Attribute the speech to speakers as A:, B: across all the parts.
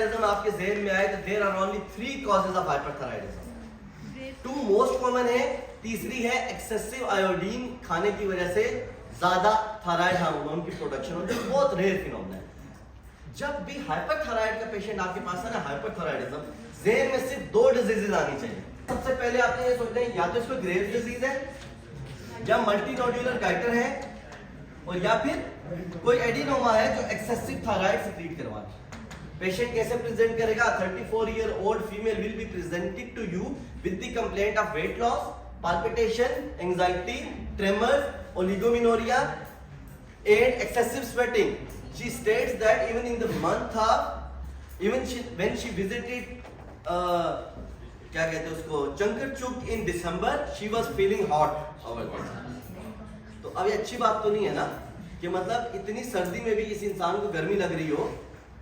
A: Hyperthyroidism आपके ज़हन में आए तो there are only 3 causes of hyperthyroidism. 2 most common है, तीसरी है एक्सेसिव आयोडीन खाने की वजह से ज्यादा थायराइड हार्मोन की प्रोडक्शन होती है, बहुत रेयर फिनोमेना है। जब भी हाइपरथायराइड का पेशेंट आपके पास है ना, हाइपरथायराइडिज्म, ज़हन में सिर्फ 2 डिजीजेज आनी चाहिए। सबसे पहले आपने ये सोचना है या तो इसको ग्रेव्स डिजीज है, या मल्टीनोड्यूलर गाइटर है, और या फिर कोई एडिनोमा है जो एक्सेसिव थायराइड सीक्रेट करवा रहा है। पेशेंट कैसे प्रेजेंट करेगा? 34 year old female will be presented to you with the complaint of weight loss, palpitation, anxiety, tremors, oligomenoria, and excessive sweating. She states that even in the month of, when she visited, क्या कहते हैं उसको, चंकरचूक in December, she was feeling hot over there. तो अब ये अच्छी बात तो नहीं है ना कि मतलब इतनी सर्दी में भी इस इंसान को गर्मी लग रही हो,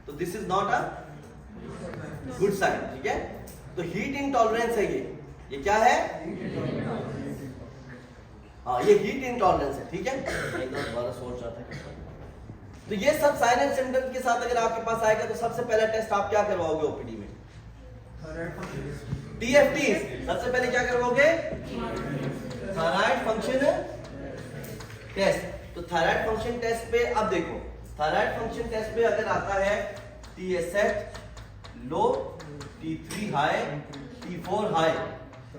A: तो this is not a good sign, ठीक है। तो हीट इंटॉलरेंस है ये क्या है? हाँ, ये हीट इंटॉलरेंस है, ठीक है। एक बार दोबारा सोच रहा था। तो ये सब साइन एंड सिम्टम के साथ अगर आपके पास आएगा तो सबसे पहला टेस्ट आप क्या करवाओगे ओपीडी में? टीएफटी। सबसे पहले क्या करवाओगे? Thyroid function test. तो थायराइड फंक्शन टेस्ट पे अब देखो, थायराइड फंक्शन टेस्ट पे अगर आता है TSH लो, T3 हाई, T4 हाई,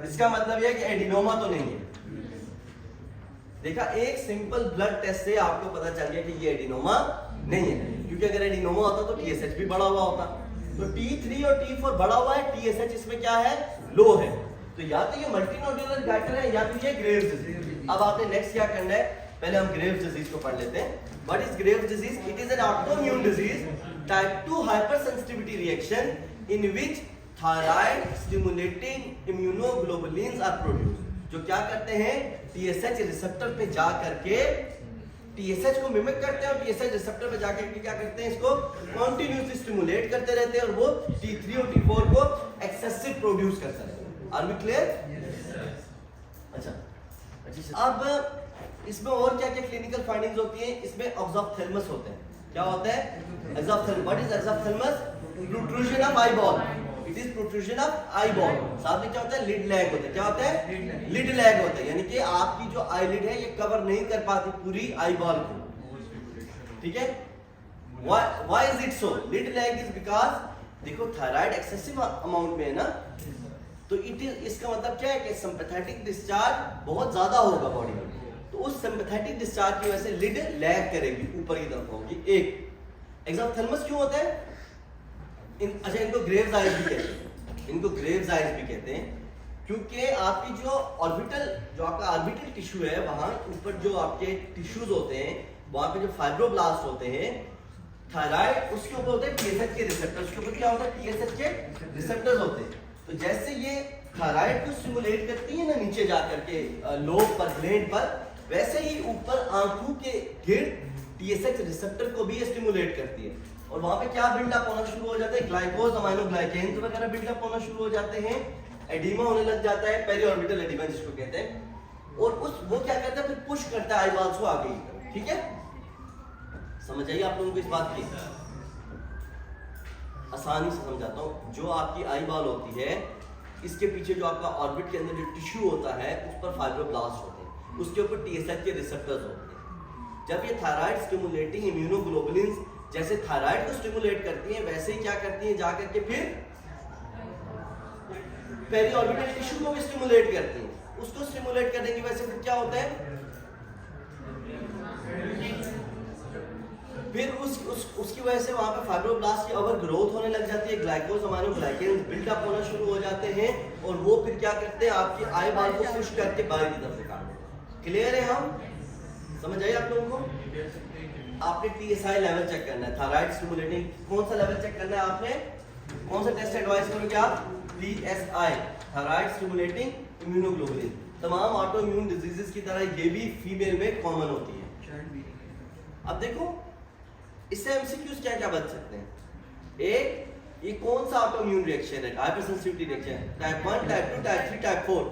A: इसका मतलब यह कि एडिनोमा तो नहीं है। देखा, एक सिंपल ब्लड टेस्ट से आपको पता चल गया कि ये एडिनोमा नहीं है, क्योंकि अगर एडिनोमा होता तो TSH भी बढ़ा हुआ होता। तो T3 और T4 बढ़ा हुआ है, TSH इसमें क्या है? लो है। तो या तो ये मल्टीनोड्यूलर गाइटर है या फिर ये ग्रेव्स डिजीज। अब आपने नेक्स्ट क्या करना है, पहले हम ग्रेव्स डिजीज को पढ़ लेते हैं। What is Graves disease? It is an autoimmune disease, type 2 hypersensitivity reaction in which thyroid stimulating immunoglobulins are produced, जो क्या करते हैं, TSH रिसेप्टर पे जा करके TSH को मिमिक करते हैं और TSH रिसेप्टर पे जाकर के क्या करते हैं, इसको कंटिन्यूअसली स्टिमुलेट करते रहते हैं और वो T3 और T4 को एक्सेसिव प्रोड्यूस करते रहते हैं। Are we clear? अच्छा, अब इसमें और क्या क्या क्लिनिकल फाइंडिंग्स होती हैं? इसमें एक्सोप्थेल्मस होते हैं। क्या होता है? Exophthalmos. What is exophthalmos? Protrusion of eyeball. It is protrusion of eyeball. साथ में क्या होता है? लिड लैग होता है। क्या होता है? लिड लैग होता है, यानी कि आपकी जो आईलिड है ये कवर नहीं कर पाती पूरी आईबॉल को, ठीक है। Why is it so? Lid lag is because देखो थायराइड एक्सेसिव अमाउंट में है ना, तो इट इज, इसका मतलब क्या है कि सिंपैथेटिक डिस्चार्ज बहुत ज्यादा होगा बॉडी में, तो उस सिंपैथेटिक डिस्चार्ज की वजह से लिड लैग करेगी, ऊपर की तरफ होगी। एक एक्सोप्थेल्मस क्यों होता है? अच्छा, इनको ग्रेव्स आइज भी कहते हैं, इनको ग्रेव्स आइज भी कहते हैं, क्योंकि आपकी जो ऑर्बिटल, जो आपका ऑर्बिटल टिश्यू है, वहां ऊपर जो आपके टिश्यूज होते हैं, वहां पे जो फाइब्रोब्लास्ट होते हैं, थायराइड उसके ऊपर होते हैं TSH के रिसेप्टर्स, उसके ऊपर क्या होता है? TSH के रिसेप्टर्स होते हैं। तो जैसे ये थायराइड को स्टिमुलेट करती है ना नीचे जा करके लोब पर, ग्लैंड पर, वैसे ही ऊपर आंखों के गिर्द TSH रिसेप्टर को भी स्टिमुलेट करती है, और वहां पे क्या बिल्डअप होना शुरू हो जाता है? ग्लाइकोज, अमाइनोग्लाइकेन्स वगैरह बिल्डअप होना शुरू हो जाते हैं, एडिमा होने लग जाता है, पेरिऑर्बिटल एडिमा जिसको कहते हैं, और उस वो क्या करता है, फिर पुश करता है आईबॉल्स को आगे की तरफ, ठीक है। समझ आइए आप लोगों को इस बात की? आसानी से समझाता हूँ। जो आपकी आईबॉल होती है, इसके पीछे जो आपका ऑर्बिट के अंदर जो टिश्यू होता है, उस पर फाइब्रोब्लास्ट होते हैं, उसके ऊपर TSH के रिसेप्टर्स होते हैं। जब ये थायराइड स्टिमुलेटिंग इम्यूनोग्लोबुलिन्स जैसे थायराइड को स्टिमुलेट करती हैं, वैसे ही क्या करती हैं, जाकर के फिर पेरिऑर्बिटल टिश्यू को भी स्टिमुलेट करती हैं। उसको स्टिमुलेट करने की वजह से फिर क्या होता है, फिर उसकी वजह से वहां पे फाइब्रोब्लास्ट की ओवर ग्रोथ होने लग जाती है, ग्लाइकोज, अमाइनोग्लाइकेन्स बिल्डअप होना शुरू हो जाते हैं, और वो फिर क्या करते हैं, आपकी आईबॉल को पुश करके बाहर की तरफ निकाल देते हैं। क्लियर है? हम समझ आइए आप लोगों को? आपने TSI लेवल चेक करना है, थायराइड स्टिमुलेटिंग। कौन सा लेवल चेक करना है आपने? कौन सा टेस्ट एडवाइस करोगे आप? TSI, thyroid stimulating immunoglobulin. तमाम ऑटोइम्यून डिजीजेस की तरह ये भी फीमेल में कॉमन होती है। अब देखो, इससे MCQs क्या क्या बच सकते हैं? एक, ये कौन सा ऑटोइम्यून रिएक्शन है? Hypersensitivity reaction, type 1, type 2, type 3, type 4?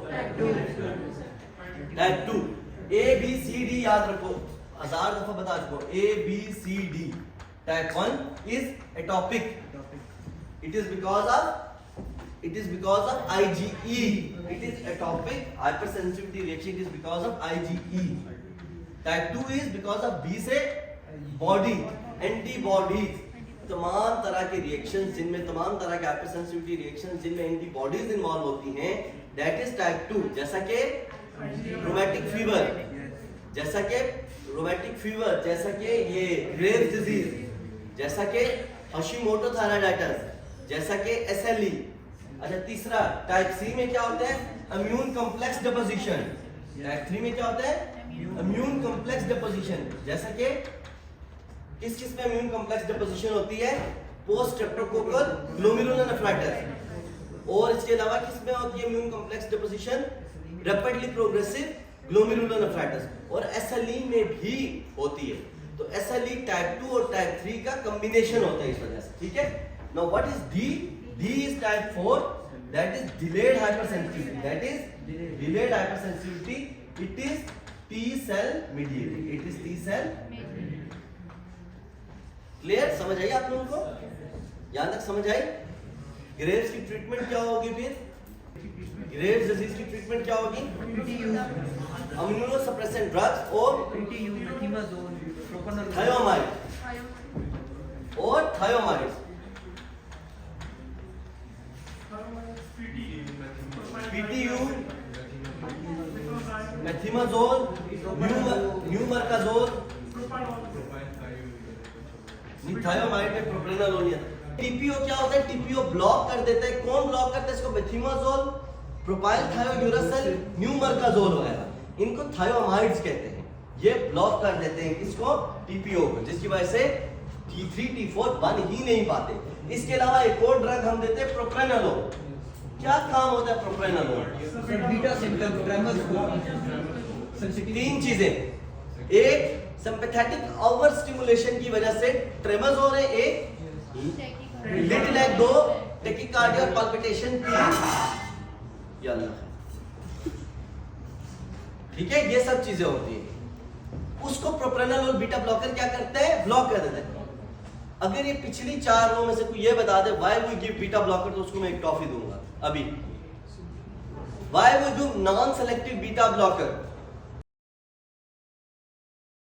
A: Type 2। ABCD याद रखो, 1000 दफा बता चुको, ABCD। Type 1 is atopic, It is because of IgE. It is atopic hypersensitivity reaction. It is because of IgE. Type 2 is because of B से body, antibodies. तमाम तरह के reactions जिनमें तमाम तरह के हाइपरसेंसिटिविटी रिएक्शंस जिनमें एंटीबॉडीज इन्वॉल्व होती हैं, दैट इज टाइप 2. जैसा कि रोमैटिक फीवर, जैसा कि ये ग्रेव्स डिजीज, जैसा कि हशीमोटो थायराइडाइटिस, जैसा कि SLE. अच्छा, तीसरा टाइप 3 में क्या होता है? Immune complex deposition. टाइप 3 में क्या होता है? Immune complex deposition. जैसा कि किस में इम्यून कॉम्प्लेक्स डिपोजिशन होती है? Post streptococcal glomerular nephritis. और इसके अलावा किस में होती है immune complex deposition? Rapidly progressive glomerular nephritis. और SLE में भी होती है. तो SLE टाइप 2 और टाइप 3 का कॉम्बिनेशन होता है इस वजह से. ठीक है. Now what is D? D is type 4. That is delayed hypersensitivity. It is T cell mediated. Clear? समझ आई आप लोगों को? यहां तक समझ आई? ग्रेव्स की ट्रीटमेंट क्या होगी? फिर ग्रेव्स डिजीज की ट्रीटमेंट क्या होगी? इम्यूनोसप्रेसेंट ड्रग्स और थायोमाइड और थायोमाइड. PTU, मेथिमाजोल, न्यूमरकाजोल, थायोमाइड में प्रोप्रेनोलोल. टीपीओ क्या होता है? टीपीओ ब्लॉक कर देता है. कौन ब्लॉक करता है इसको? मेथिमाजोल, प्रोपाइल थायोयूरासिल, न्यूमरकाजोल वगैरह. इनको थायोमाइड्स कहते हैं. ये ब्लॉक कर देते हैं किसको? टीपीओ को, जिसकी वजह से T3 T4 बन ही नहीं पाते. इसके अलावा एक और ड्रग हम देते हैं प्रोप्रेनोलोल. क्या काम होता है प्रोप्रेनोलोल?
B: बीटा सिम्पटम ट्रेमर्स को
A: तीन चीजें. एक, सिंपैथेटिक ओवर स्टिमुलेशन की वजह से ट्रेमर्स हो रहे. एक लिटिल लाइक 2 टेकिकार्डिया और पाल्पिटेशन 3. या अल्लाह. ठीक है, ये सब चीजें होती है. उसको प्रोप्रेनोलोल बीटा ब्लॉकर क्या करते हैं? ब्लॉक कर देते हैं. अगर ये पिछली 4 रो में से कोई ये बता दे why we give beta blocker, तो उसको मैं एक टॉफी दूंगा. अभी why we give non selective beta blocker,